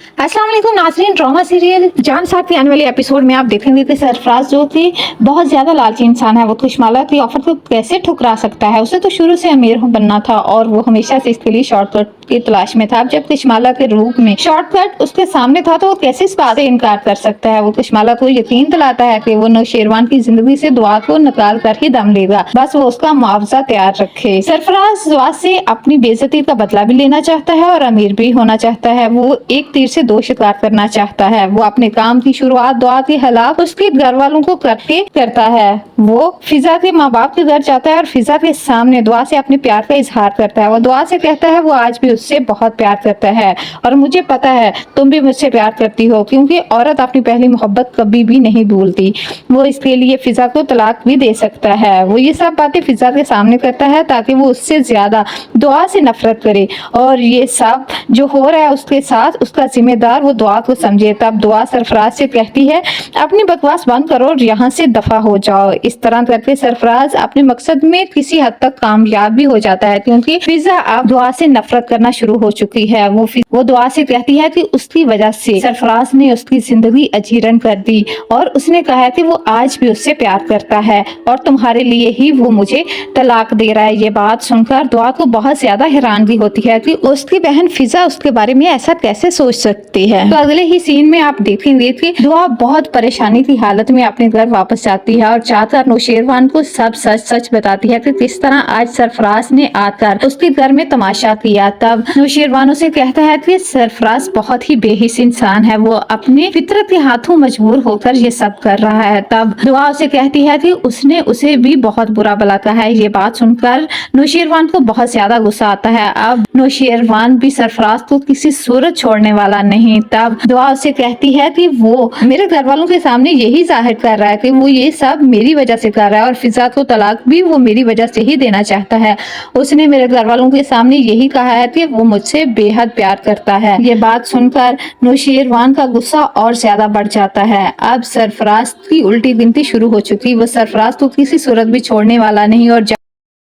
अस्सलाम वालेकुम नाज़रीन। ड्रामा सीरियल जान साहब के आने वाले एपिसोड में आप देखेंगे कि सरफराज जो थी बहुत ज्यादा लालची इंसान है। वो खुशमाला की ऑफर को कैसे ठुकरा सकता है। उसे तो शुरू से अमीर बनना था और वो हमेशा से इसके लिए शॉर्टकट की तलाश में था। अब जब खुशमाला के रूप में शॉर्टकट उसके सामने था तो वो कैसे इस बात से इनकार कर सकता है। वो खुशमाला को यकीन दिलाता है कि वो नौशेरवान की जिंदगी से दुआ को निकाल कर ही दम लेगा, बस वो उसका मुआवजा तैयार रखे। सरफराज दुआ से अपनी बेइज्जती का बदला भी लेना चाहता है और अमीर भी होना चाहता है। वो एक तीर से दो शिकार करना चाहता है। वो अपने काम की शुरुआत दुआ के खिलाफ उसके घर वालों को करके करता है। वो फिजा के माँ बाप के घर जाता है और फिजा के सामने दुआ से अपने प्यार का इजहार करता है। वो दुआ से कहता है वो आज भी उससे बहुत प्यार करता है और मुझे पता है तुम भी मुझसे प्यार करती हो, क्योंकि औरत अपनी पहली मोहब्बत कभी भी नहीं भूलती। वो इसके लिए फिजा को तलाक भी दे सकता है। वो ये सब बातें फिजा के सामने करता है ताकि वो उससे ज्यादा दुआ से नफरत करे और ये सब जो हो रहा है उसके साथ उसका जिम्मेदार वो दुआ को समझे। तब दुआ सरफराज से कहती है अपनी बकवास बंद करो और यहाँ से दफा हो जाओ। इस तरह करके सरफराज अपने मकसद में किसी हद तक कामयाब भी हो जाता है, क्योंकि फिजा अब दुआ से नफरत करना शुरू हो चुकी है। वो दुआ से कहती है कि उसकी वजह से सरफराज ने उसकी जिंदगी अजीरन कर दी और उसने कहा है कि वो आज भी उससे प्यार करता है और तुम्हारे लिए ही वो मुझे तलाक दे रहा है। ये बात सुनकर दुआ को बहुत ज्यादा हैरानगी होती है कि उसकी बहन फिजा उसके बारे में ऐसा कैसे सोच सकती है। तो अगले ही सीन में आप देखेंगे कि दुआ बहुत परेशानी की हालत में अपने घर वापस जाती है और जाकर नौशेरवान को सब सच सच बताती है कि किस तरह आज सरफराज ने आकर उसके घर में तमाशा किया। तब नौशेरवान उसे कहता है कि सरफराज बहुत ही बेहिस इंसान है, वो अपने फितरत के हाथों मजबूर होकर ये सब कर रहा है। तब दुआ उसे कहती है कि उसने उसे भी बहुत बुरा भला कहा है। ये बात सुनकर नौशेरवान को बहुत ज्यादा गुस्सा आता है। अब नौशेरवान भी सरफराज को किसी सूरत छोड़ने वाला नहीं। तब दुआ उसे कहती है कि वो मेरे घर वालों के सामने यही जाहिर कर रहा है कि वो ये सब मेरी वजह से कर रहा है और फिजा को तलाक भी वो मेरी वजह से ही देना चाहता है। उसने मेरे घर वालों के सामने यही कहा है कि वो मुझसे बेहद प्यार करता है। ये बात सुनकर नौशेरवान का गुस्सा और ज्यादा बढ़ जाता है। अब सरफराज की उल्टी गिनती शुरू हो चुकी। वो सरफराज को किसी सूरत भी छोड़ने वाला नहीं और